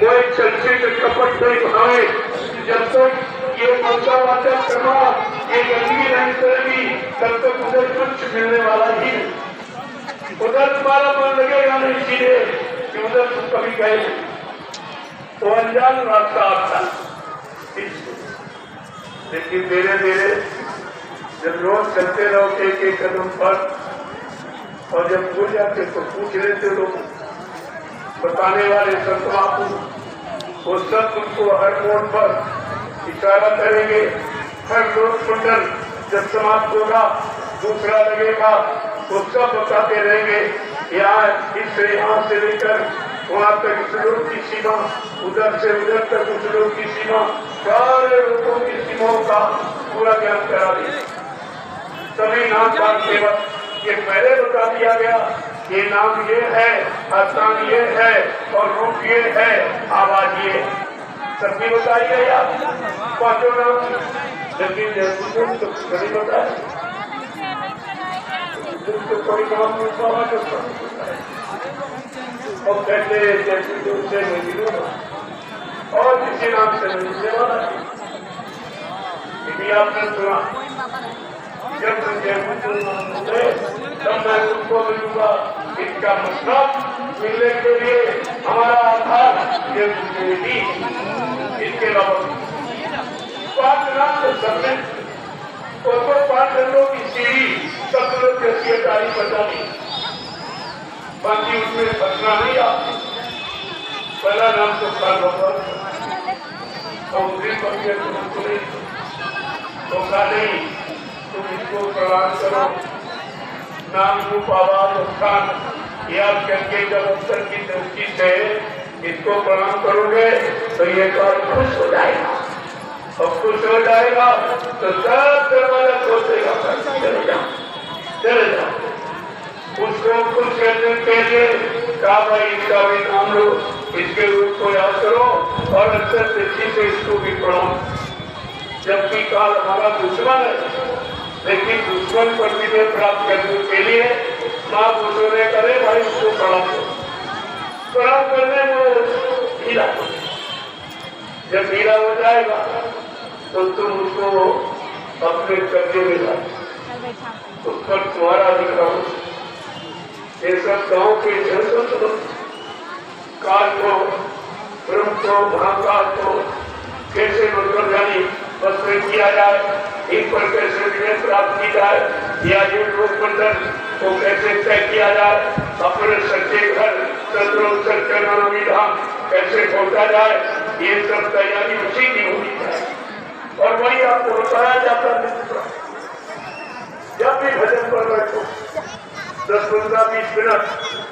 मोए चलते के कपट नहीं भावे। जब तक ये मौका वाचा कर्मा ये गंदगी नहीं करेगी तब तक उधर कुछ मिलने वाला ही नहीं। उधर तुम्हारा मन लगेगा नहीं इसलिए कि उधर तुम कभी गए तो अनजान रास्ता आता। लेकिन धीरे धीरे जब रोज चलते रहो एक एक कदम पर और जब भूल जाते तो पूछ लेते लोग बताने वाले संत बापू वो सब तुमको हर मोड़ पर इशारा करेंगे। हर रोज कुंडल जब समाप्त होगा दूसरा लगेगा वो सब बताते रहेंगे। यहाँ से लेकर वहाँ तक इस लोग की सीमा, उधर से उधर तक उस लोग की सीमा, सारे लोगों की सीमाओं का पूरा ज्ञान करा दिया। सभी नाम पाठ सेवक ये पहले बता दिया गया ये नाम ये है, स्थान ये है और रूप ये है, आवाज ये सभी बताई गया पांचों नाम। लेकिन तो नहीं बताया कोई नाम और कहते जैसे उनसे नहीं मिलूंगा और किसी नाम से नहीं मिलने वाला। यदि आपने सुना जब तब मैं तुमको मिलूंगा इसका मतलब मिलने के लिए हमारा आधार ये मिलेगी। इसके अलावा पांच नाम तो सबने पांच लोगों की सीढ़ी सब लोग जैसी तारीफ बता दी बाकी उसमें फंसना नहीं आपको। पहला नाम तो काल धोखा नहीं तुम इसको प्रणाम करो। नाम रूप आवाज स्थान याद करके जब अवसर की दृष्टि से इसको प्रणाम करोगे तो ये काल खुश हो जाएगा और खुश हो जाएगा तो सब दरवाजा खोल देगा। चले जाओ उसको खुश करने के लिए कहा भाई इसका भी नाम लो इसके रूप को याद करो और अक्षर दृष्टि से इसको भी पढ़ो। जबकि काल हमारा दुश्मन है लेकिन दुश्मन पर विजय प्राप्त करने के लिए महापुरुषों ने करे भाई उसको प्रणाम करो। प्रणाम करने में ढीला जब ढीला हो जाएगा तो तुम उसको अपने कब्जे में ला उस पर तुम्हारा अधिकार। ये सब गाँव के जनसंत काल को ब्रह्म को महाकाल को कैसे मतलब यानी वस्त्र किया जाए इन पर कैसे विजय प्राप्त की जाए या जो लोक बंधन को कैसे तय किया जाए अपने सच्चे घर सत्रोत्तर करना विधान कैसे पहुंचा जाए ये सब तैयारी उसी की होनी चाहिए और वही आपको बताया जाता है। जब भी भजन पर बैठो 10-15-20 मिनट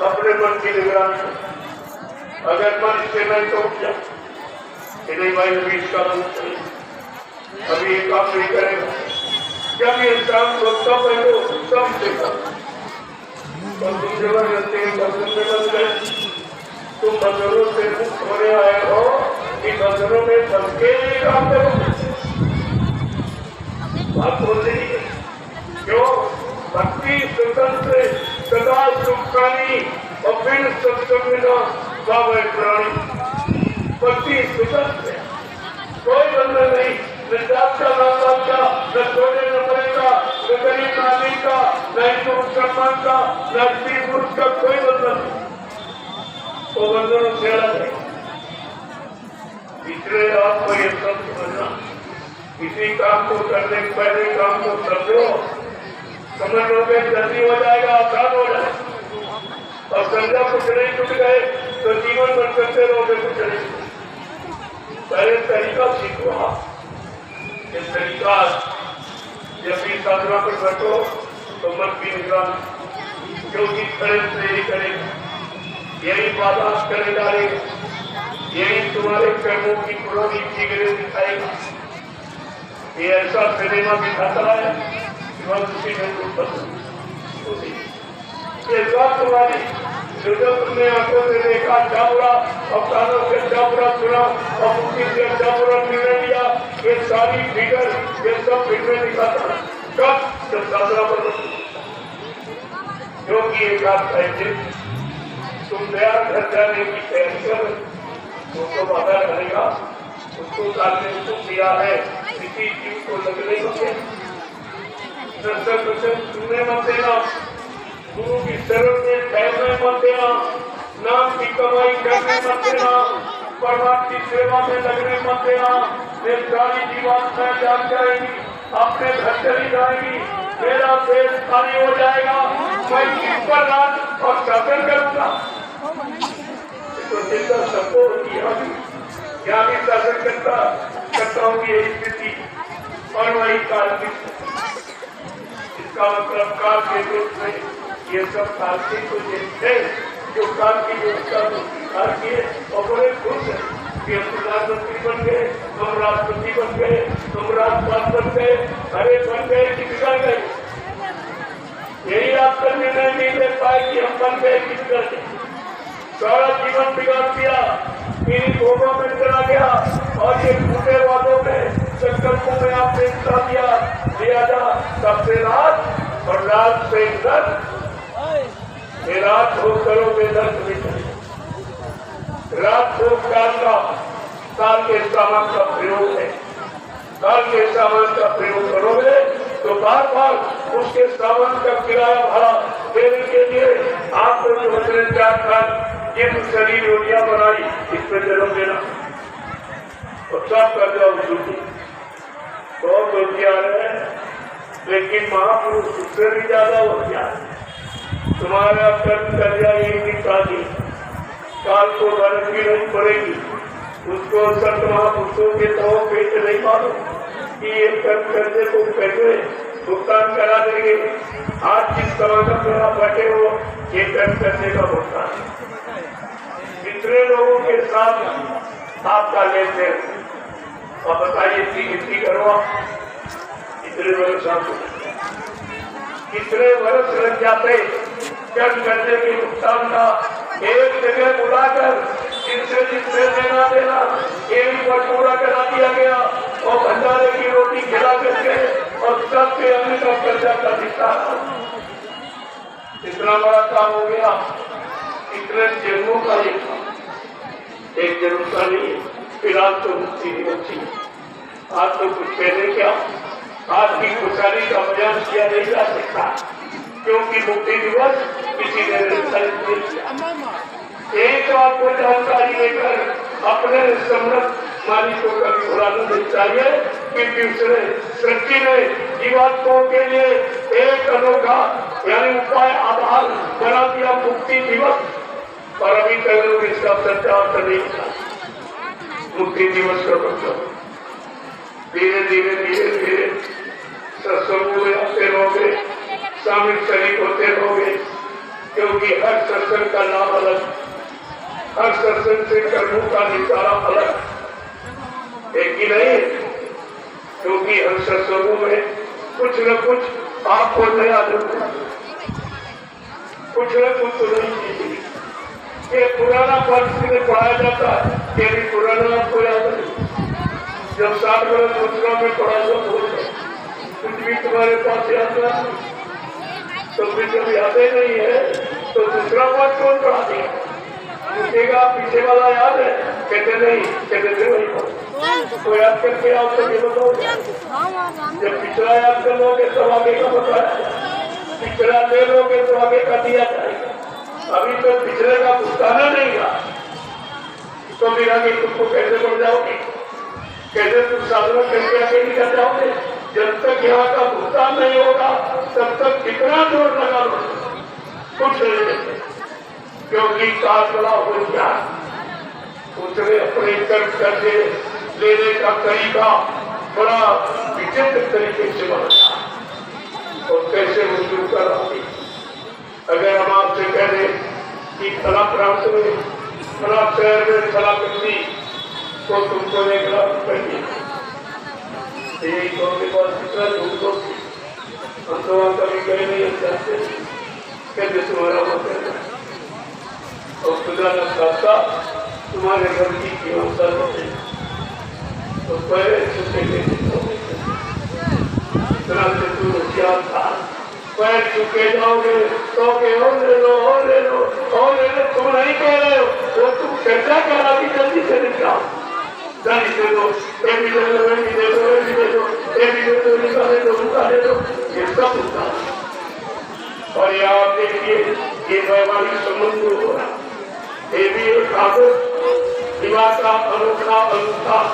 अपने मन की निगरानी अगर मन से नहीं तो क्या नहीं भाई अभी इसका अभी ये काम नहीं करेगा। जब ये काम को तब बैठो तब देखा तुम जबरदस्ती बंधन में बन गए। तुम बंधनों से मुक्त होने आए हो कि बंधनों में बन के काम करो। बात बोलते ही क्यों भक्ति स्वतंत्र सदा सुखानी और फिर सत्संग स्वाभाविक प्राणी भक्ति स्वतंत्र कोई बंधन नहीं न जात का न पात का न सोने न पड़े का न गरीब नागरिक का न हिंदू मुसलमान का न स्त्री पुरुष का कोई बंधन नहीं। वो बंधनों से अलग है। इसलिए आपको ये सब समझना किसी काम को करने के पहले काम को समझो समझ लोगे जल्दी हो जाएगा आसान हो जाएगा और समझा कुछ नहीं टूट गए तो जीवन भर करते रहोगे कुछ नहीं। पहले तरीका सीखो आप ये तरीका जब भी साधना पर बैठो तो मन की निगरानी क्योंकि खड़े से ही करेगा यही बाधा करे डालेगा यही तुम्हारे कर्मों की पुरानी चीजें दिखाएगा। ये ऐसा सिनेमा दिखाता है उसी में ये बात तुम्हारी जो तुमने आंखों से देखा क्या बुरा और कानों से क्या बुरा सुना और मुक्ति से क्या बुरा निर्णय लिया ये सारी फिगर ये सब फिल्में दिखाता है। कब जब साधना पर क्योंकि एक बात ऐसे तुम दया घर जाने की तैयारी कर तो उसको डालने को दिया है, किसी जीव को लगने मत देना, सत्संग सुनने मत देना, गुरु की शरण में ठहरने मत देना, नाम की कमाई करने मत देना, परमात्मा की सेवा में लगने मत देना। ये सारी जीवात्माएं जाग जाएगी, अपने घर चली जाएगी, मेरा देश खाली हो जाएगा, मैं किस पर राज और शासन करूंगा। तो चिंता सबको होती है, क्या भी शासन करता हूँ ये स्थिति और वही काल की, इसका मतलब काल के रूप में ये सब काल की को देखते जो काल की व्यवस्था को स्वीकार किए और बड़े खुश है कि हम प्रधानमंत्री बन गए, हम राष्ट्रपति बन गए, हम राज्यपाल बन गए, अरे बन गए कि बिगड़ गए। यही आप करने नहीं ले पाए कि हम बन गए कि बिगड़ गए। सारा जीवन बिगाड़ दिया, इन भोगों में चला गया और ये झूठे वादों में संकल्पों में आपने हिस्सा दिया जा सबसे राज और राज से दर्द, रात हो करोगे दर्द मिटे, रात हो काल के सामान का प्रयोग है, काल के सामान का प्रयोग करोगे तो बार बार उसके सामान का किराया भाड़ा देने के लिए आपको जो 4 साल ये शरीर रोटियां बनाई इसमें जन्म देना और सब कर जाओ झूठी। बहुत होशियार है, लेकिन महापुरुष उससे भी ज्यादा होशियार है। तुम्हारा कर्म कर जाएगी शादी, काल को भरत की नहीं पड़ेगी, उसको संत महापुरुषों के तो पेट नहीं मालूम कि ये कर्म करने को कैसे भुगतान करा देंगे। आज जिस समागम में आप बैठे हो ये कर्म करने का भुगतान, कितने लोगों के साथ आपका लेन देन, और बताइए गिनती करो कितने वर्ष आप कितने वर्ष लग जाते कर्म करने के भुगतान का। एक जगह बुलाकर जिनसे देना एक पर पूरा करा दिया गया और भंडारे की रोटी खिला करके और सबके अन्य का कर्जा का दिखता। इतना बड़ा काम हो गया, इतने जन्मों का एक जन्म का नहीं, फिलहाल तो मुक्ति नहीं होती। आज तो कुछ पहले क्या, आज की खुशहाली का बयान किया नहीं जा सकता, क्योंकि मुक्ति दिवस किसी ने निर्धारित नहीं किया। एक तो आपको जानकारी लेकर अपने समृद्ध मालिकों का भी भुलाना नहीं चाहिए कि दूसरे सृष्टि ने जीवात्माओं के लिए एक अनोखा यानी उपाय आधार बना दिया मुक्ति दिवस, और अभी तक लोग इसका प्रचार कर नहीं किया। मुक्ति दिवस का मतलब धीरे धीरे धीरे धीरे सत्संगों में आते रहोगे, शामिल शरीक होते रहोगे, क्योंकि हर सत्संग का नाम अलग, हर सत्संग से कर्मों का निकाला अलग है कि नहीं। क्योंकि हर सत्संगों में कुछ न कुछ आपको नया कुछ न कुछ तो नहीं चीज ये पुराना पंथ में पढ़ाया जाता है, ये भी पुराना आपको याद नहीं। जब 60 वर्ष दूसरा में पढ़ा तो कुछ भी तुम्हारे पास याद नहीं, तो फिर जब यादें नहीं है तो दूसरा पाठ कौन पढ़ा दिया? पूछेगा पीछे वाला याद है, कहते नहीं, कहते थे वही पढ़ो तो याद करके आप तो ये बताओ। जब पिछड़ा याद कर लोगे तो आगे का बताया, पिछड़ा ले लोगे तो आगे का दिया जाएगा। अभी तो पिछले का भुगताना नहीं हुआ तो फिर आगे तुमको कैसे बढ़ जाओगे, कैसे तुम साधना करके आगे निकल जाओगे? जब तक यहाँ का भुगतान नहीं होगा तब तक कितना जोर लगा लो कुछ नहीं देते, क्योंकि काल बड़ा हो गया। उसने अपने कर्म करके लेने का तरीका बड़ा विचित्र तरीके से बनाया और कैसे वसूल कर रही। अगर हम आपसे कह दें कि फला प्रांत में, फला शहर में, फला व्यक्ति तो तुमको 1 लाख रुपए दिए, यही तो उनके पास कितना झूठ होती, हम तो वहां कभी गए नहीं चाहते, कहते तुम्हारा मतलब और खुदा न खासा तुम्हारे घर की व्यवस्था होते तो पैर छूटे इतना चतुर होशियार था। पैर चुके जाओगे तो और ले लो और ले लो और ले लो, तुम नहीं कह रहे हो, वो तुम चर्चा करा कि जल्दी से निकाल दाढ़ी दे दो, ये भी दे दो, ये भी दे दो, ये भी दे दो, ये भी दे दो, निकाले दो, निकाले दो, ये सब होता है। और ये आप देखिए, ये वैवाहिक संबंध हो रहा, ये भी एक आदर्श विवाह का अनोखा अनुष्ठान,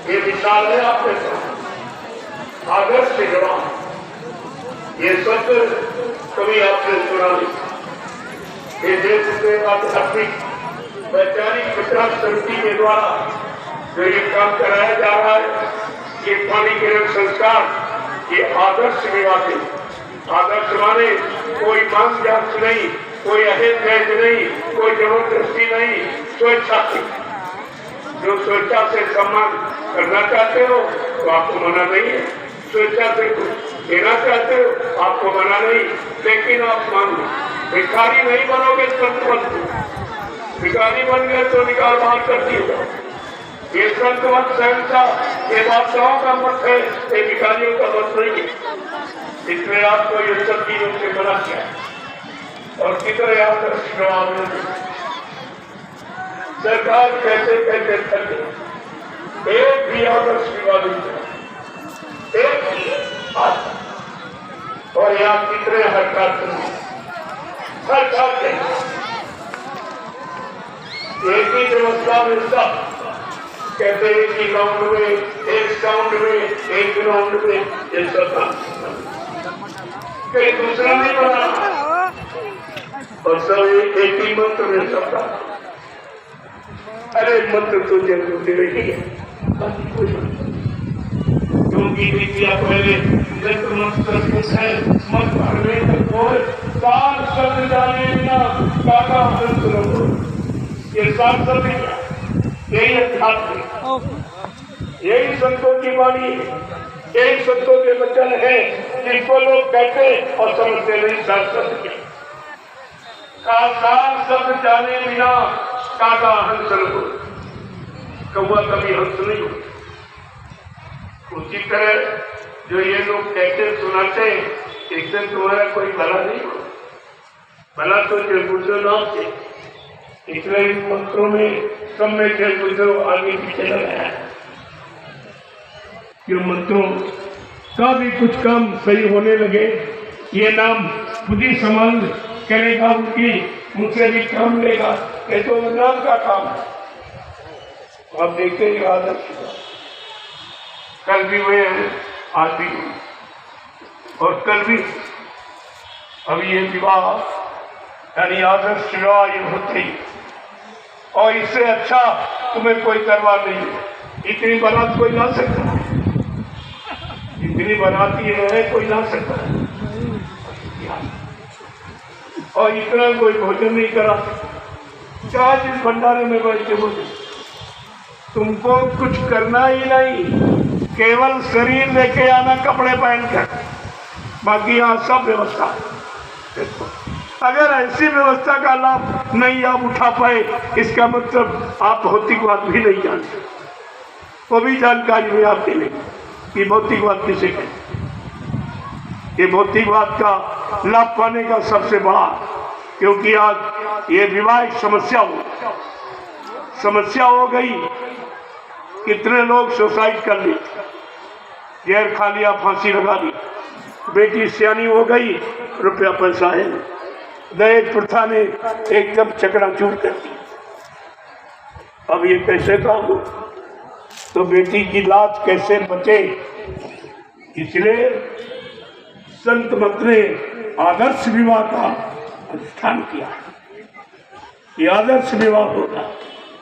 ये विशाल है आपके साथ आदर्श विवाह। ये सब कभी आपने सुना नहीं। ये देश से आध्यात्मिक वैज्ञानिक विकास समिति के द्वारा जो ये काम कराया जा रहा है, ये पानी ग्रहण संस्कार, ये आदर्श विवाह है। आदर्श माने कोई मांग जांच नहीं, कोई अहेज गैज नहीं, कोई जबरदस्ती नहीं, स्वेच्छा से। जो स्वेच्छा से सम्मान करना चाहते हो तो आपको मना नहीं है, स्वेच्छा से कुछ देना चाहते हो आपको मना नहीं, लेकिन आप मान लो भिखारी नहीं बनोगे संत बन, भिखारी बन गए तो निकाल बाहर कर दिए जाओ। ये संत मत सहनता, ये बादशाहों का मत है, ये भिखारियों का मत नहीं है। इसलिए आपको ये सब चीजों से मना किया। और कितने आदर्श जवाब सरकार कहते कहते थक गई, एक भी आदर्श विवाद नहीं, एक भी आदर्श। और यहाँ कितने हड़ताल एक ही व्यवस्था में सब कहते हैं कि राउंड में, एक साउंड में, एक राउंड में, ये सब कहीं दूसरा नहीं बना और सब एक ही मंत्र में सबका। अरे मंत्र तो जरूर दे रही है, क्योंकि विद्या पहले मंत्र मंत्र है, मत पढ़ने को सात शब्द जाने बिना काका हंस रहो। ये सात शब्द यही अध्यात्म, यही संतों की वाणी, यही संतों के वचन है जिनको लोग कहते और समझते नहीं। सात शब्द के सात शब्द जाने बिना काका हंस रहो। कौवा कभी हंस नहीं हो। उसी तरह जो ये लोग कहते सुनाते एक दिन तुम्हारा कोई भला नहीं हो, भला तो गुजरो नाम से। इसलिए इन मंत्रों में सब में गुजरो आगे पीछे लगाया है। ये मंत्रों का भी कुछ काम सही होने लगे, ये नाम खुद ही संबंध करेगा, उनसे भी काम लेगा। ये तो नाम का काम है। आप देखेंगे आदर्श कल भी वे आती और कल भी अभी ये विवाह यानी आदर्श विवाह ये होते ही, और इससे अच्छा तुम्हें कोई दरबार नहीं है। इतनी बारात कोई ला सकता है, इतनी बाराती है कोई ला सकता है, और इतना कोई भोजन नहीं करा। चाहे जिस भंडारे में बैठे बोले तुमको कुछ करना ही नहीं, केवल शरीर लेके आना कपड़े पहनकर, बाकी यहाँ सब व्यवस्था। अगर ऐसी व्यवस्था का लाभ नहीं आप उठा पाए, इसका मतलब आप भौतिकवाद भी नहीं जानते, वो भी जानकारी में आपके नहीं कि भौतिकवाद किसे कहते। ये भौतिकवाद का लाभ पाने का सबसे बड़ा, क्योंकि आज ये विवाह समस्या हो गई। कितने लोग सुसाइड कर ली, जहर खा लिया, फांसी लगा दी। बेटी सियानी हो गई, रुपया पैसा है, दहेज प्रथा ने एकदम चकनाचूर कर दी। अब ये कैसे काम हो, तो बेटी की लाज कैसे बचे, इसलिए संत मत ने आदर्श विवाह का अनुष्ठान किया। ये आदर्श विवाह होगा,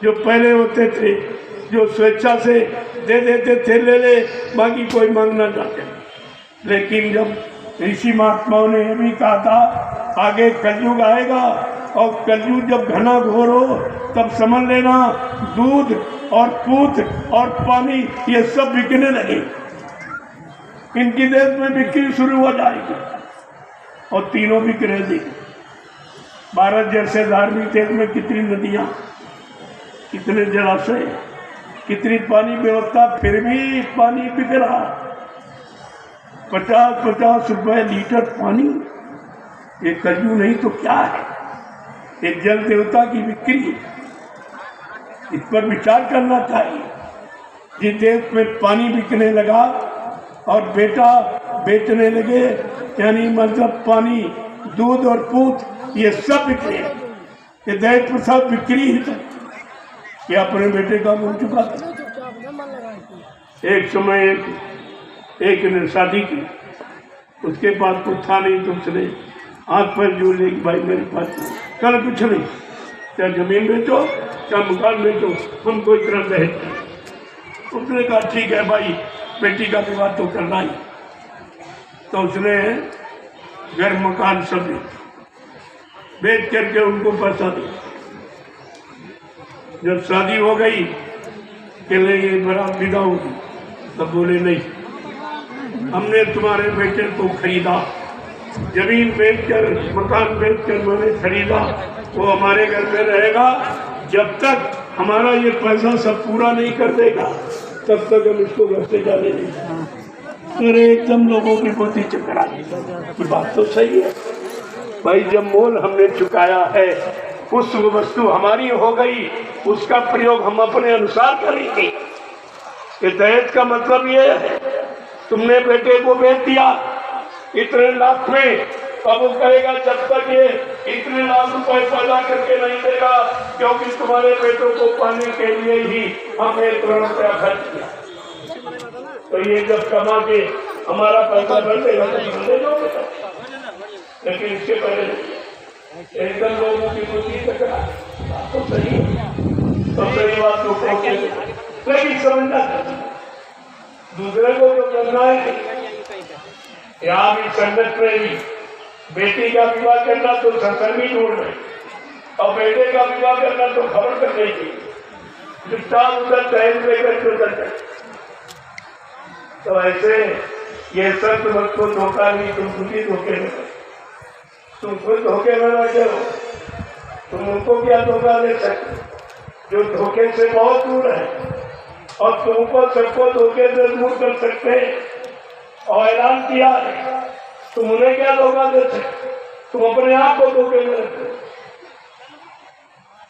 जो पहले होते थे, जो स्वेच्छा से दे देते थे, ले ले, बाकी कोई मांगना चाहते। लेकिन जब ऋषि महात्माओं ने भी कहा था आगे कलयुग आएगा, और कलयुग जब घना घोर हो तब समझ लेना दूध और पूत और पानी ये सब बिकने लगे। इनकी देश में बिक्री शुरू हो जाएगी और तीनों बिक रहे। भारत जैसे धार्मिक देश में कितनी नदियाँ, कितने जलाशय, कितनी पानी व्यवस्था, फिर भी पानी बिक रहा। 50-50 रुपए लीटर पानी, ये कलयुग नहीं तो क्या है, एक जल देवता की बिक्री। इस पर विचार करना चाहिए। जिस देश में पानी बिकने लगा और बेटा बेचने लगे, यानी मतलब पानी, दूध और पूत ये सब बिक्री है। ये दहेज प्रथा बिक्री ही था। ये अपने बेटे का बन चुका था। एक समय एक ने शादी की, उसके पास कुछ था नहीं, तो उसने हाथ पर जोड़ ले, भाई मेरे पास कल कुछ नहीं, क्या जमीन बेचो क्या मकान बेचो, हमको इतना दहेज। उसने कहा ठीक है भाई, बेटी का विवाह तो करना ही। तो उसने घर मकान सब बेच करके उनको पैसा दिया। जब शादी हो गई कि ये बारात विदा होगी, तब बोले नहीं, हमने तुम्हारे बेटे को खरीदा, जमीन बेचकर मकान बेचकर मैंने खरीदा, वो हमारे घर में रहेगा, जब तक हमारा ये पैसा सब पूरा नहीं कर देगा तब तक हम इसको घर से जाने नहीं। अरे एकदम लोगों की बुद्धि चकरा दी। बात तो सही है भाई, जब मोल हमने चुकाया है, उस वस्तु हमारी हो गई, उसका प्रयोग हम अपने अनुसार करेंगे। ये दहेज का मतलब ये है, तुमने बेटे को बेच दिया इतने लाख में, अब वो कहेगा जब तक ये इतने लाख रुपए पैदा करके नहीं देगा, क्योंकि तुम्हारे बेटों को पाने के लिए ही हमने 1 करोड़ रुपया खर्च किया, तो ये जब कमा के हमारा पैसा बढ़ेगा तो दे दो। लेकिन इसके पहले एकदम लोगों की बुद्धि टकरा तो सही, तो सही बात को पहुंचे, लेकिन समझना दूसरे को जो करना है। यहाँ भी संगत में भी बेटी का विवाह करना तो सरसरमी ढूंढ रहे, और बेटे का विवाह करना तो खबर करने की, चुपचाप उधर टहल लेकर उधर जाए। तो ऐसे ये संत भक्त को धोखा नहीं, तुम खुद ही धोखे में, तुम खुद धोखे में न करो, तुम उनको क्या धोखा दे सकते जो धोखे से बहुत दूर है, और तुमको सबको धोखे से दूर कर सकते और ऐलान किया है, तुम उन्हें क्या धोखा दे सकते, तुम अपने आप को धोखे में रखते।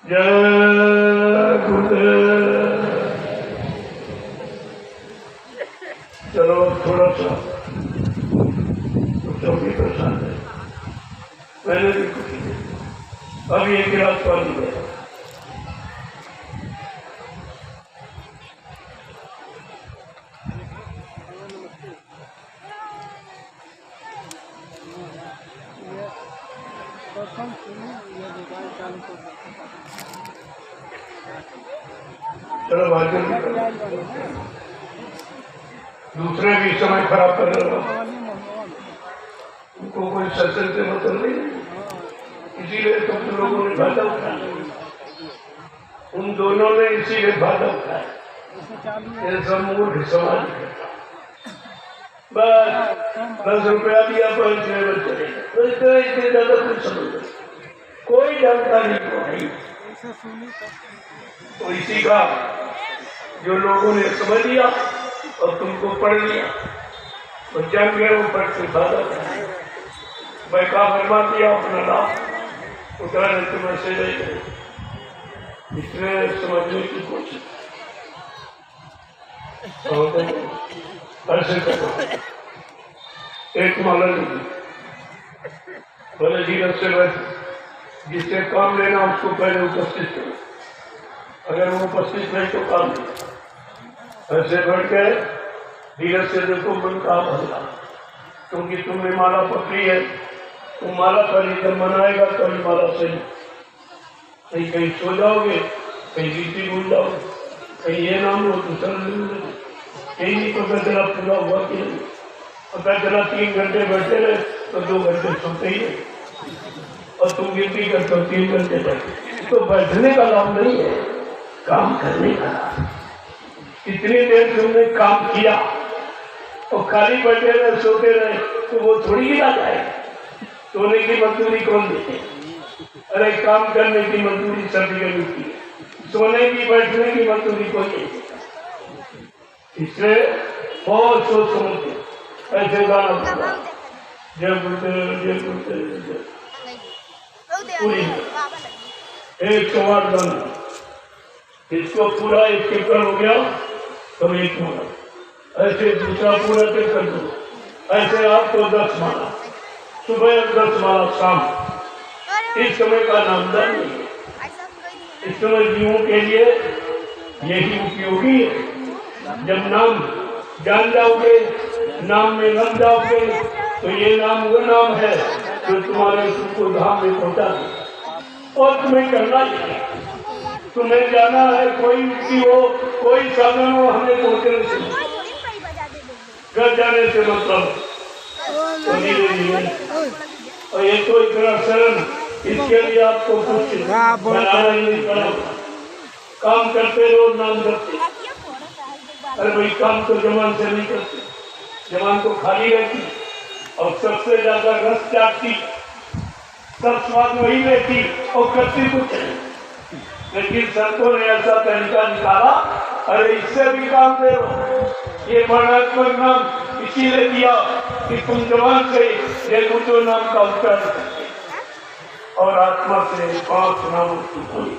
जय गुरुदेव। चलो थोड़ा सा चौकी प्रसाद है, मैंने भी कुछ नहीं, अभी एक गिलास पानी दिया। चलो भाजपा दूसरे भी समय खराब कर रहा, उनको कोई सत्संग से मतलब नहीं, इसीलिए तुम लोगों ने फायदा उठाया, उन दोनों ने इसीलिए फायदा उठाया। ये सब मूर्ख समाज बस 10 रुपया दिया 5-6 बच्चे, इससे ज्यादा कुछ समझ कोई जानकारी नहीं। तो इसी का जो लोगों ने समझ लिया और तुमको पढ़ लिया और जान गए, वो पढ़ से फायदा बैका बर्मा दिया अपना लाभ उतना तुम ऐसे नहीं, इसलिए समझने की कोशिश ऐसे करो। एक माला लीजिए, बोले जीवन से बैठ, जिससे काम लेना उसको पहले उपस्थित करो, अगर वो उपस्थित नहीं तो काम नहीं। ऐसे बैठ के धीरज से देखो मन का बदला, क्योंकि तुमने माला पकड़ी है, तुम माला पकड़ी जब मनाएगा तो माला सही, कहीं कहीं सो जाओगे, कहीं गीती भूल जाओगे, कहीं ये नाम हो तो चल कहीं नहीं पता चला पूरा हुआ कि नहीं, पता चला 3 घंटे बैठे रहे तो 2 घंटे सोते ही रहे, और तुम गिनती करते हो 3 घंटे बैठे, तो बैठने का लाभ नहीं है, काम करने का लाभ। इतनी देर तुमने काम किया और खाली बैठे रहे सोते रहे तो वो थोड़ी गिरा जाएगा। सोने की मजदूरी कौन देते? अरे काम करने की मजदूरी सभी को मिलती है, सोने की बैठने की मजदूरी कोई नहीं देता। इसलिए बहुत सोच समझ के ऐसे गाना जय गुरुदेव जय गुरुदेव पूरी 108 गाना, इसको पूरा 1 कीर्तन हो गया, तुम एक माला, ऐसे दूसरा पूरा कर दो, ऐसे आपको 10 माला, सुबह 10 माला शाम। इस समय का नामदान नहीं है, इस समय जीवों के लिए यही उपयोगी है। जब नाम जान जाओगे, नाम में लग जाओगे, तो ये नाम वो नाम है जो तुम्हारे सुख को धाम में पहुंचा दे। और तुम्हें करना ही है, तुम्हें जाना है, कोई युक्ति हो, कोई साधन हो, हमें पहुंचने से, घर जाने से मतलब तो धीरे धीरे। और ये तो इतना सरल, इसके लिए आपको कुछ बनाना ही नहीं पड़ा। काम करते रहो, नाम करते। अरे भाई काम तो जवान से नहीं करते, जवान तो खाली रहती और सबसे ज्यादा रस चाटती, सब स्वाद वही लेती और करती कुछ नहीं। लेकिन संतों ने ऐसा तरीका निकाला, अरे इससे भी काम दे लो। ये वर्णात्मक नाम इसीलिए दिया कि तुम जवान से ये मुझो नाम का उच्चारण करते और आत्मा से 5 नामों की बोली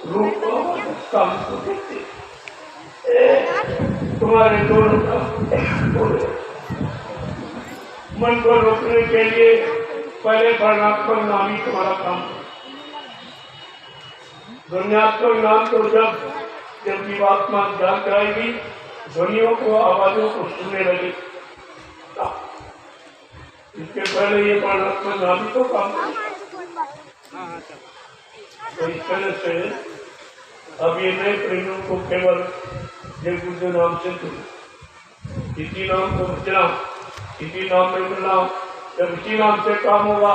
रूप काम को देखते। तुम्हारे दोनों का मन को रोकने के लिए पहले वर्णात्मक नाम ही तुम्हारा काम। ध्वन्यात्मक नाम तो जब जीवात्मा जान जाएगी, ध्वनियों को, आवाजों को सुनने लगी, इसके पहले ये वर्णात्मक नाम ही तो काम। तो इस तरह से अब ये नए प्रेमियों को केवल गुरु नाम से सुनो, इसी नाम को बचना, इसी नाम में मिलना। जब इसी नाम से काम होगा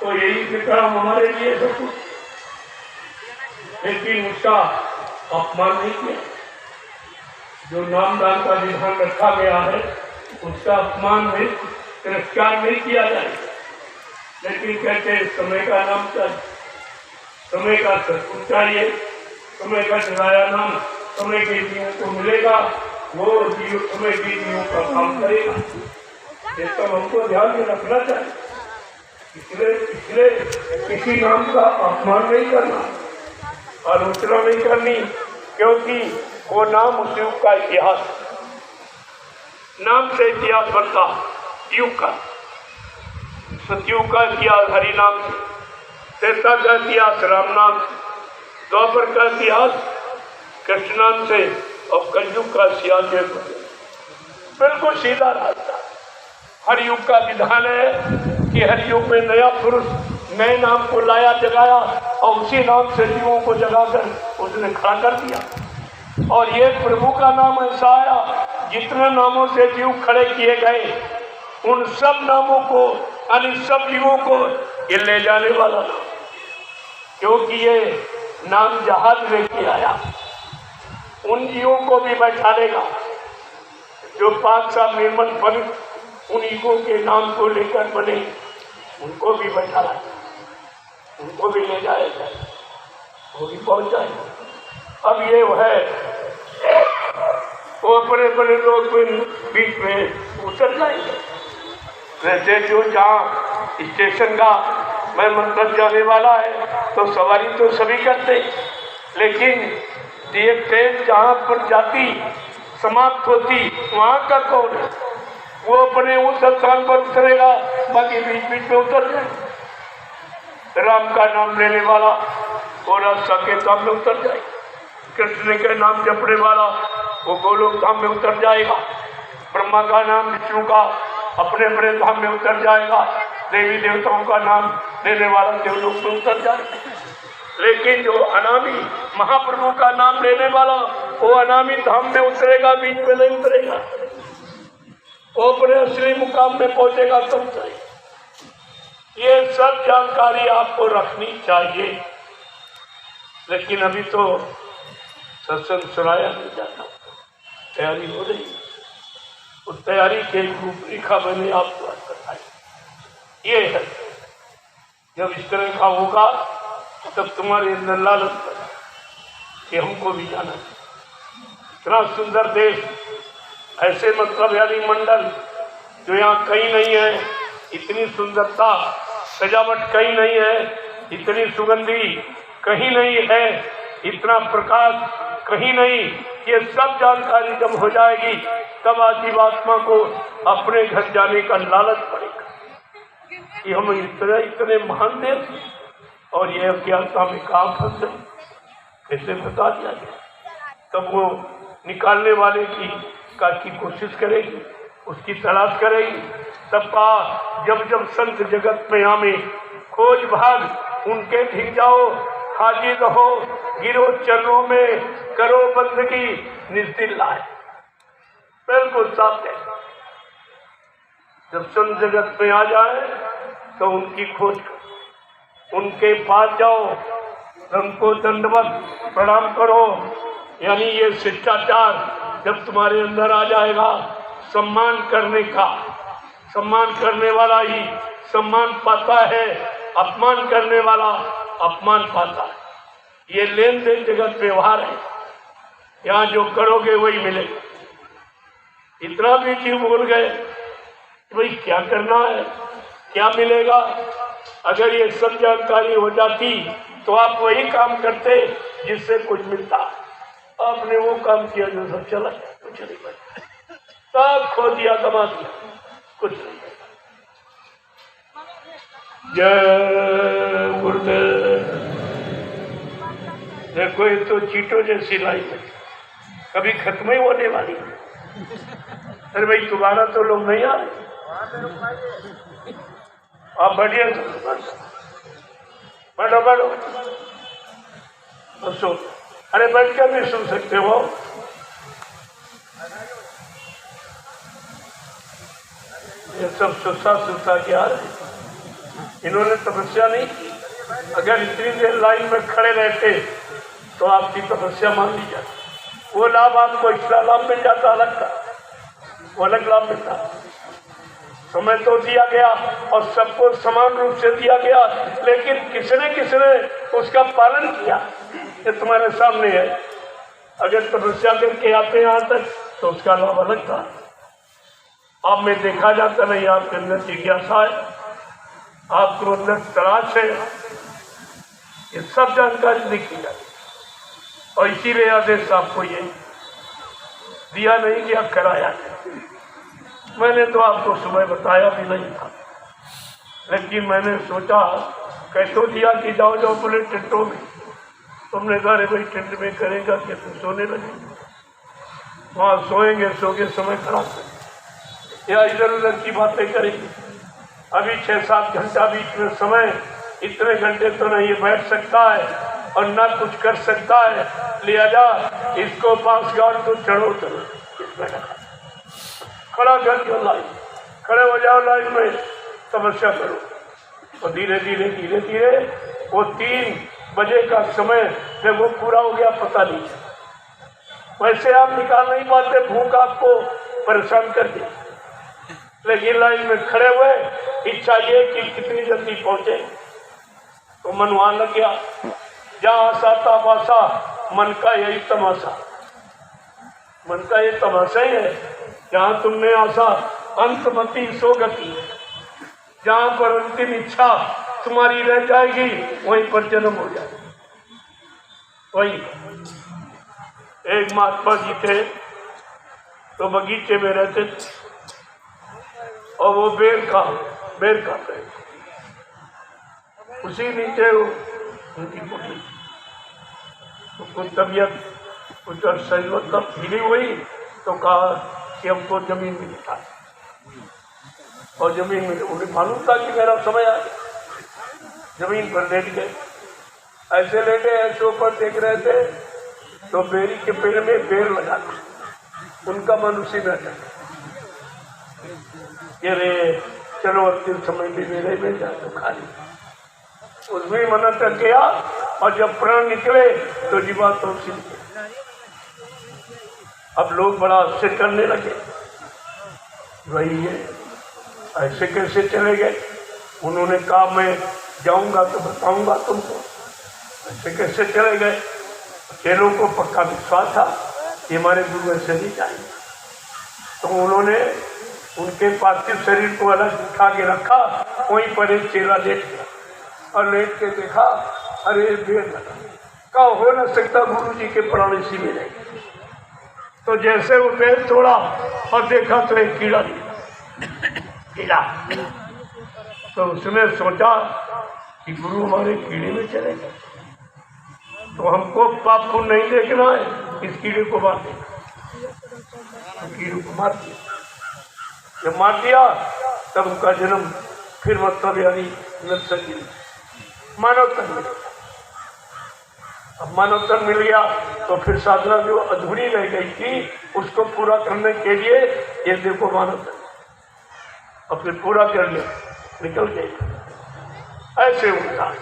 तो यही विक्रम हमारे लिए सब कुछ। लेकिन उसका अपमान नहीं किया, जो नामदान का विधान रखा गया है उसका अपमान में तिरस्कार नहीं किया जाए। लेकिन कहते समय का नाम चाहिए, समय का सत्पुरुष चाहिए, समय का चलाया नाम समय के जीवों को मिलेगा, वो जीव समय के जीवों का काम करेगा। ये सब हमको ध्यान में रखना चाहिए। इसलिए किसी नाम का अपमान नहीं करना, आलोचना नहीं करनी, क्योंकि वो नाम उस युग का इतिहास, नाम से इतिहास बनता युग का। सतयुग का इतिहास हरि नाम से, त्रेता का इतिहास राम नाम से, द्वापर का इतिहास कृष्ण नाम से और कलयुग का इतिहास बिल्कुल सीधा रास्ता। हर युग का विधान है कि हर युग में नया पुरुष नए नाम को लाया, जगाया और उसी नाम से जीवों को जगाकर उसने खड़ा कर दिया। और ये प्रभु का नाम ऐसा आया, जितने नामों से जीव खड़े किए गए उन सब नामों को यानी सब जीवों को ये ले जाने वाला नाम, क्योंकि ये नाम जहाज लेके आया, उन जीवों को भी बैठा लेगा जो 5 साल निर्मल पवित्र उन ईगों के नाम को लेकर बने, उनको भी बैठा लाएगा, उनको भी ले जाएगा, वो भी पहुंच जाएगा। अब ये है वो बड़े बड़े लोग बीच में उतर जाएंगे। वैसे जो जहाँ स्टेशन का मैं मतलब जाने वाला है तो सवारी तो सभी करते, लेकिन एक ट्रेन जहाँ पर जाती समाप्त होती वहाँ का कौन है? वो अपने उस स्थान पर उतरेगा, बाकी बीच बीच में उतर जाए। राम का नाम लेने वाला वो रास्ता के धाम में उतर जाए, कृष्ण के नाम जपने वाला वो गोलोक धाम में उतर जाएगा, ब्रह्मा का नाम विष्णु का अपने अपने धाम में उतर जाएगा, देवी देवताओं का नाम लेने वाला देवलोक में उतर जाएगा। लेकिन जो अनामी महाप्रभु का नाम लेने वाला वो अनामी धाम में उतरेगा, बीच में नहीं उतरेगा, वो अपने असली मुकाम में पहुंचेगा तो उतरेगा। ये सब जानकारी आपको रखनी चाहिए। लेकिन अभी तो सत्संग सुनाया नहीं जाता, तैयारी हो रही, उस तैयारी के रूपरेखा मैंने आपको बताई। ये है जब इस तरह का होगा तब तुम्हारे अंदर लालच कि हमको भी जाना है। इतना सुंदर देश, ऐसे मतलब यानी मंडल जो यहाँ कहीं नहीं है, इतनी सुंदरता सजावट कहीं नहीं है, इतनी सुगंधी कहीं नहीं है, इतना प्रकाश कहीं नहीं। ये सब जानकारी जब हो जाएगी तब जीवात्मा को अपने घर जाने का लालच पड़ेगा कि हम इतने इतने महान देव और ये अज्ञानता में काम फंस गए, कैसे बता दिया गया। तब वो निकालने वाले की कोशिश करेगी, उसकी तलाश करेगी। तब जब जब संत जगत में आवे खोज भाग उनके ठीक जाओ, हाजिर रहो गिरो चरणों में, करो बंदगी निस्दिल लाए। बिल्कुल साफ है। जब संत जगत में आ जाए तो उनकी खोज करो, उनके पास जाओ, उनको दंडवत प्रणाम करो। यानी ये शिष्टाचार जब तुम्हारे अंदर आ जाएगा, सम्मान करने का, सम्मान करने वाला ही सम्मान पाता है, अपमान करने वाला अपमान पाता है। ये लेन देन जगत व्यवहार है, यहाँ जो करोगे वही मिलेगा। इतना भी जीव बोल गए कि भाई क्या करना है, क्या मिलेगा। अगर ये सब जानकारी हो जाती तो आप वही काम करते जिससे कुछ मिलता। आपने वो काम किया जो सब चला, कुछ नहीं बचा, सब खो दिया, कमा दिया, कुछ नहीं। जय गुरुदेव। देखो ये तो चीटों जैसी लाइफ है, कभी खत्म ही होने वाली है। अरे भाई दोबारा तो लोग नहीं आ रहे, आप बढ़िया बैठो बैठो सो। अरे बैठ कर भी सुन सकते हो। ये सब सुस्ता के आ रहे, इन्होंने तपस्या नहीं की। अगर इतनी देर लाइन में खड़े रहते तो आपकी तपस्या मान ली जाती। वो लाभ आपको इसका लाभ मिल जाता, अलग था, वो अलग लाभ मिलता। समय तो दिया गया और सबको समान रूप से दिया गया, लेकिन किसने उसका पालन किया ये तुम्हारे सामने है। अगर तपस्या करके आते यहाँ तक तो उसका लाभ अलग था। आप में देखा जाता नहीं, आपके अंदर जिज्ञासा है, आपको अंदर तलाश है, ये सब जानकारी लिखी जाती और इसीलिए आदेश आपको ये दिया नहीं गया, कराया। मैंने तो आपको सुबह बताया भी नहीं था, लेकिन मैंने सोचा कैसे दिया कि जाओ जाओ बोले टेंटों में। तुमने कहा अरे भाई टेंट में करेगा कि तुम सोने लगे, वहाँ सोएंगे, सो के समय खराब करेंगे या इधर उधर की बातें करेंगे। अभी 6-7 घंटा बीच में समय, इतने घंटे तो नहीं बैठ सकता है और ना कुछ कर सकता है। लिया जा इसको पास गाड़ तो चढ़ो चलो, खड़ा कर दो लाइन, खड़े हो जाओ लाइन में, तपस्या करो। और धीरे धीरे धीरे धीरे वो 3 बजे का समय जब वो पूरा हो गया पता नहीं। वैसे आप निकाल नहीं पाते, भूख आपको परेशान कर दी, लेकिन लाइन में खड़े हुए इच्छा ये कि कितनी जल्दी पहुंचे। तो मन वहां लग गया, जहाँ आशा ताबाशा, मन का यही तमाशा, मन का ये तमाशा ही है। जहाँ तुमने आशा अंतमति सोगति, जहाँ पर अंतिम इच्छा तुम्हारी रह जाएगी वहीं पर जन्म हो जाएगा। वही एक महात्मा जी थे तो बगीचे में रहते थे और वो बेर खाते, उसी नीचे उनकी कुटी, तो कुछ तबीयत कुछ शरीर मतलब ढीली हुई तो कहा कि हमको जमीन में लिखा, और जमीन में उन्हें मालूम था कि मेरा समय आ गया। जमीन पर लेट गए, ऐसे लेटे ऐसे ऊपर देख रहे थे तो बेरी के पेड़ में बेर लगा, उनका मन उसी में अटक। अरे चलो अंतिम समय भी मेरे में जा तो खा ली, उसमें मन अटक गया और जब प्राण निकले तो जीवा तो उसी। अब लोग बड़ा आश्चर्य करने लगे, वही है ऐसे कैसे चले गए। उन्होंने कहा मैं जाऊंगा तो बताऊंगा तुमको, ऐसे कैसे चले गए। चेलों को पक्का विश्वास था कि हमारे गुरु ऐसे नहीं जाएंगे, तो उन्होंने उनके पार्थिव शरीर को अलग उठा के रखा। वहीं पर एक चेला लेट गया और लेट के देखा, अरे बेर लगा, का हो न सकता गुरु जी के प्राण इसी में नहीं। तो जैसे वो पेड़ तोड़ा और देखा तो एक कीड़ा कीड़ा, तो उसने सोचा कि गुरु हमारे कीड़े में चले गए, तो हमको पाप को नहीं देखना है, इस कीड़े को मार देना। तो कीड़े को मार दिया। जब मार दिया तब उनका जन्म फिर मतलब यानी नरसंगी मानव तन मिल गया। अब मानव तन मिल गया तो फिर साधना जो अधूरी रह गई थी उसको पूरा करने के लिए ये देखो मानव तन, और फिर पूरा कर लिया, निकल गए। ऐसे उनका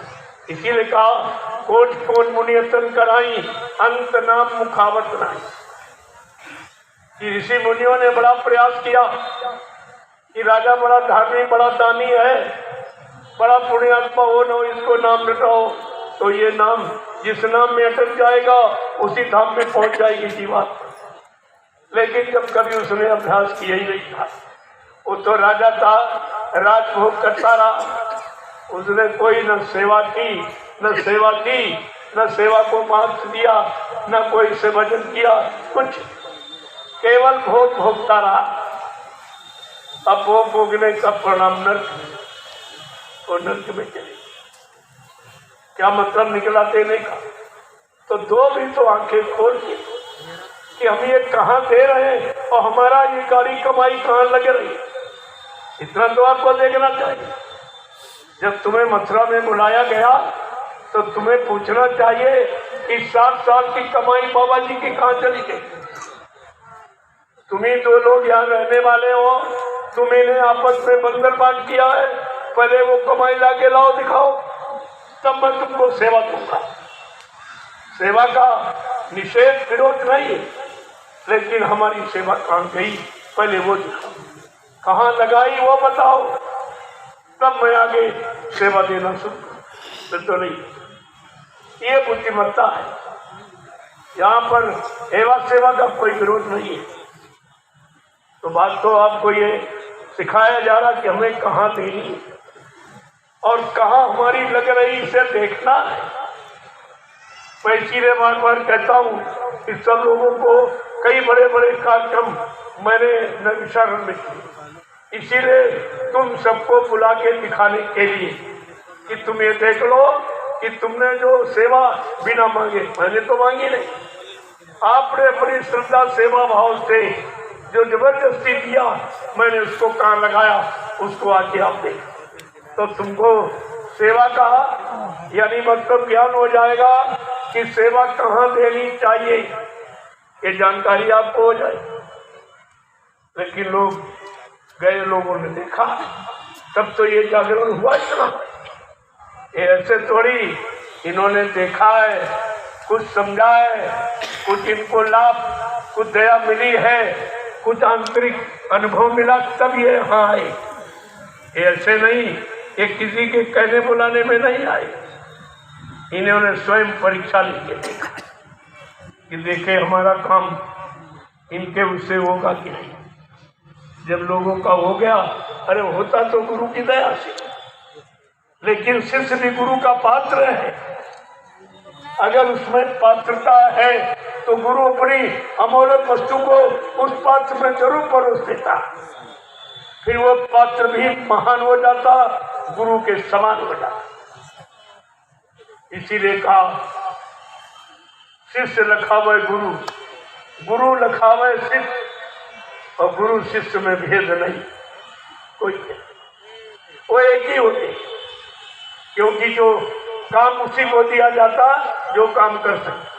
इसीलिए कहा कोट कोट मुनियतन कराई अंत नाम मुखावत नहीं, कि ऋषि मुनियों ने बड़ा प्रयास किया कि राजा बड़ा धार्मिक बड़ा दानी है, बड़ा पुण्यात्मा हो न, इसको नाम रटाओ तो ये नाम जिस नाम में अटक जाएगा उसी धाम में पहुंच जाएगी जीवात्मा। लेकिन जब कभी उसने अभ्यास किया ही नहीं था, वो तो राजा था, राजभोग करता रहा, उसने कोई न सेवा की न सेवा को महत्व दिया, न कोई से भजन किया, कुछ केवल भोग भोगता रहा। अब वो भोगने का परिणाम नर्क और नर्क में चले। क्या मतलब निकला देने का? तो दो भी तो आंखें खोल के कि हम ये कहाँ दे रहे हैं और हमारा ये गाड़ी कमाई कहाँ लग रही है, इतना तो आपको देखना चाहिए। जब तुम्हें मथुरा में बुलाया गया तो तुम्हें पूछना चाहिए कि 7 साल की कमाई बाबा जी की कहाँ चली गई। तुम्ही 2 लोग यहाँ रहने वाले हो, तुम्हें आपस में बंदर बांट किया है, पहले वो कमाई लाके लाओ दिखाओ, तब मैं तुमको सेवा दूंगा। सेवा का निषेध विरोध नहीं है, लेकिन हमारी सेवा कहाँ गई पहले वो दिखाओ, कहाँ लगाई वो बताओ, तब मैं आगे सेवा देना शुरू तो नहीं। ये बुद्धिमत्ता है। यहाँ पर सेवा का कोई विरोध नहीं है। तो बात तो आपको ये सिखाया जा रहा कि हमें कहाँ देनी है और कहाँ हमारी लग रही इसे देखना है। मैं इसीलिए बार बार कहता हूँ कि सब लोगों को कई बड़े बड़े कार्यक्रम मैंने नैमिषारण्य में किए, इसीलिए तुम सबको बुला के दिखाने के लिए कि तुम ये देख लो कि तुमने जो सेवा बिना मांगे, मैंने तो मांगी नहीं, आपने अपनी श्रद्धा सेवा भाव से जो जबरदस्ती दिया, मैंने उसको कहाँ लगाया, उसको आके आप देख। तो तुमको सेवा का यानी मतलब ज्ञान हो जाएगा कि सेवा कहाँ देनी चाहिए, ये जानकारी आपको हो जाए। लेकिन लोग गए लोगों ने देखा, तब तो ये जागरण हुआ इतना। ये ऐसे थोड़ी, इन्होंने देखा है, कुछ समझा है, कुछ इनको लाभ, कुछ दया मिली है, कुछ आंतरिक अनुभव मिला, तब ये यहाँ आए। ऐसे नहीं, ये किसी के कहने बुलाने में नहीं आए, इन्होंने स्वयं परीक्षा लेके देखा कि देखे हमारा काम इनके उससे होगा कि नहीं। जब लोगों का हो गया, अरे होता तो गुरु की दया से, लेकिन शिष्य भी गुरु का पात्र है। अगर उसमें पात्रता है तो गुरु अपनी अमूल्य वस्तु को उस पात्र में जरूर परोस देता, फिर वो पात्र भी महान हो जाता, गुरु के समान हो जाता। इसीलिए कहा शिष्य लखावे गुरु, गुरु लखावे शिष्य, और गुरु शिष्य में भेद नहीं कोई, वो एक ही होते, क्योंकि जो काम उसी को दिया जाता जो काम कर सके।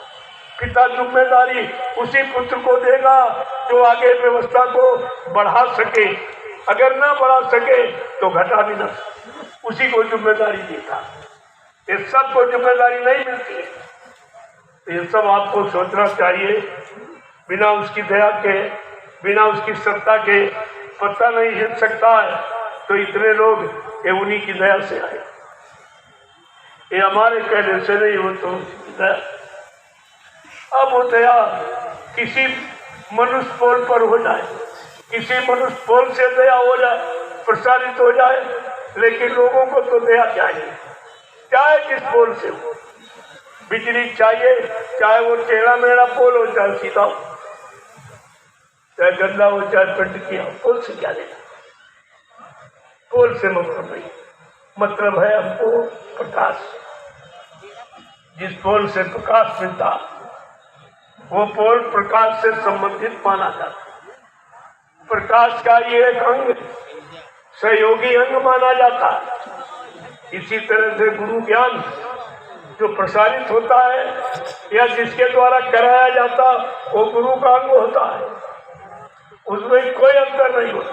पिता जिम्मेदारी उसी पुत्र को देगा जो आगे व्यवस्था को बढ़ा सके, अगर ना बढ़ा सके तो घटा भी ना, उसी को जिम्मेदारी देता। ये सबको जिम्मेदारी नहीं मिलती है। ये सब आपको सोचना चाहिए। बिना उसकी दया के, बिना उसकी सत्ता के पता नहीं हिल सकता है। तो इतने लोग ये उन्हीं की दया से आए, ये हमारे कहने से नहीं हो तो दया। अब वो दया किसी मनुष्य पोल पर हो जाए, किसी मनुष्य पोल से दया हो जाए, प्रसारित हो जाए, लेकिन लोगों को तो दया चाहिए, चाहे किस पोल से हो। बिजली चाहिए, चाहे वो टेढ़ा मेढ़ा पोल हो, चाहे सीधा हो, चाहे गंदा हो, चाहे पेंट किया हो, पोल से क्या लेना? पोल से मतलब नहीं, मतलब है हमको प्रकाश। जिस पोल से प्रकाश मिलता वो पोल प्रकाश से संबंधित माना जाता। प्रकाश का ये एक अंग सहयोगी अंग माना जाता है। इसी तरह से गुरु ज्ञान जो प्रसारित होता है या जिसके द्वारा कराया जाता वो गुरु का अंग होता है, उसमें कोई अंतर नहीं होता।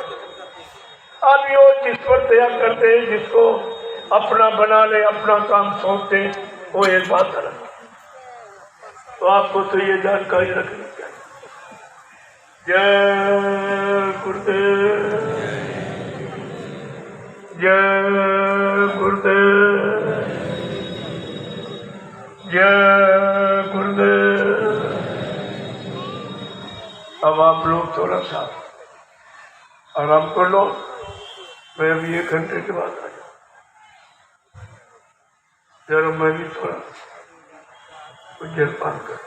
अब यो जिस पर दया करते हैं, जिसको अपना बना ले, अपना काम सौंपते, वो एक बात अलग। तो आपको तो ये जानकारी रखनी चाहिए। जय गुरुदेव, जय गुरुदेव, जय गुरुदेव। अब आप लोग थोड़ा सा आराम कर लो, मैं अभी 1 घंटे के बाद आ जाऊँ। जरा मैं भी थोड़ा कुछ जलपान कर,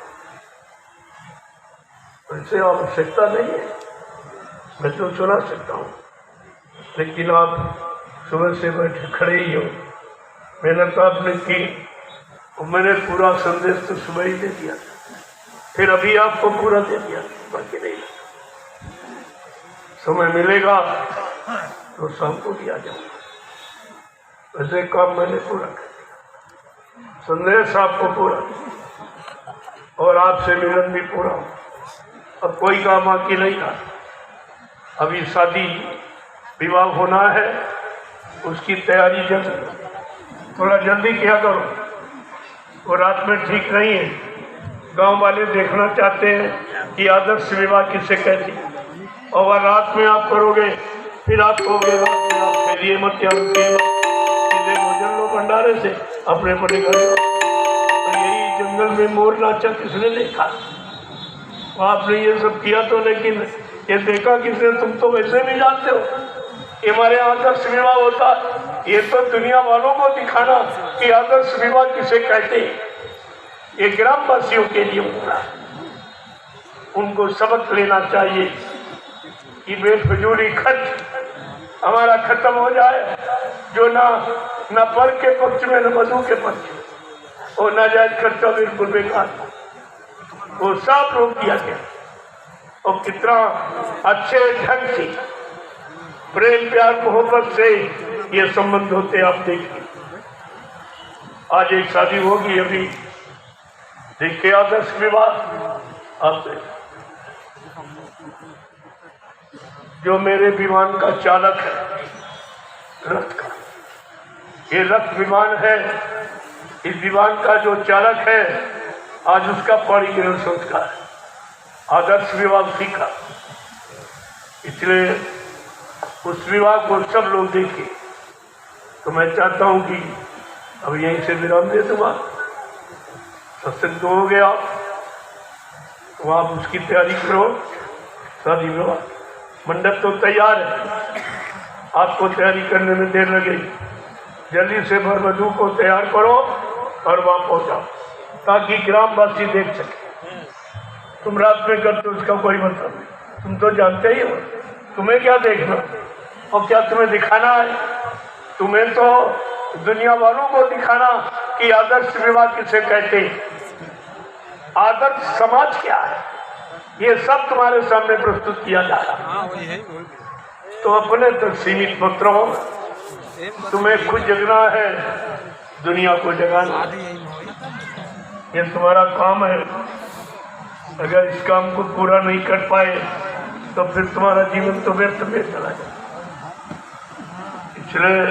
वैसे आवश्यकता नहीं है, मैं तो सुना सकता हूँ, लेकिन आप सुबह से बैठे खड़े ही हो, मेहनत आपने की और मैंने पूरा संदेश तो सुबह ही दे दिया, फिर अभी आपको पूरा दे दिया, बाकी नहीं। समय मिलेगा तो शाम को भी आ जाऊंगा। वैसे काम मैंने पूरा कर दिया, संदेश आपको पूरा और आपसे मिलन भी पूरा। अब कोई काम बाकी नहीं था। अभी शादी विवाह होना है, उसकी तैयारी थोड़ा जल्दी किया करो। वो रात में ठीक नहीं है। गांव वाले देखना चाहते हैं कि आदर्श विवाह किसे कहती, और रात में आप करोगे फिर आप कहोगे रात में आप खेलिए मत या सीधे भोजन लो भंडारे से अपने बड़े घर। तो यही जंगल में मोर नाचा किसने देखा? आपने ये सब किया तो, लेकिन ये देखा किसने? तुम तो वैसे भी जानते हो कि हमारे आदर्श विवाह होता। ये तो दुनिया वालों को दिखाना कि आदर्श विवाह किसे कहते हैं, ये ग्रामवासियों के लिए होता है। उनको सबक लेना चाहिए कि बेफजूली खर्च हमारा खत्म हो जाए, जो ना पर के पक्ष में न मधु के पक्ष में, और नाजायज खर्चा बिल्कुल बेकार, वो सब रोक दिया गया। और कितना अच्छे ढंग से प्रेम प्यार मोहब्बत से ये संबंध होते आप देखिए। आज एक शादी होगी, अभी देखिए आदर्श विवाह। आप जो मेरे विमान का चालक है रथ का, ये रथ विमान है, इस विमान का जो चालक है आज उसका परिग्रहण संस्कार आदर्श विवाह सीखा, इसलिए उस विवाह को सब लोग देखें। तो मैं चाहता हूं कि अब यहीं से विराम दे दूंगा। सत्संग तो हो गया, तो आप उसकी तैयारी करो। शादी विवाह मंडप तो तैयार है, आपको तैयारी करने में देर लगेगी। जल्दी से वर वधू को तैयार करो और वहां पहुंचाओ, ताकि ग्रामवासी देख सके। तुम रात में करते उसका कोई मतलब नहीं, तुम तो जानते ही हो। तुम्हें क्या देखना और क्या तुम्हें दिखाना है? तुम्हें तो दुनिया वालों को दिखाना कि आदर्श विवाह किसे कहते हैं, आदर्श समाज क्या है, ये सब तुम्हारे सामने प्रस्तुत किया जा रहा है। तो अपने तक सीमित मत रहो। तुम्हें खुद जगना है, दुनिया को जगाना, ये तुम्हारा काम है। अगर इस काम को पूरा नहीं कर पाए तो फिर तुम्हारा जीवन तो व्यर्थ में चला जाए। इसलिए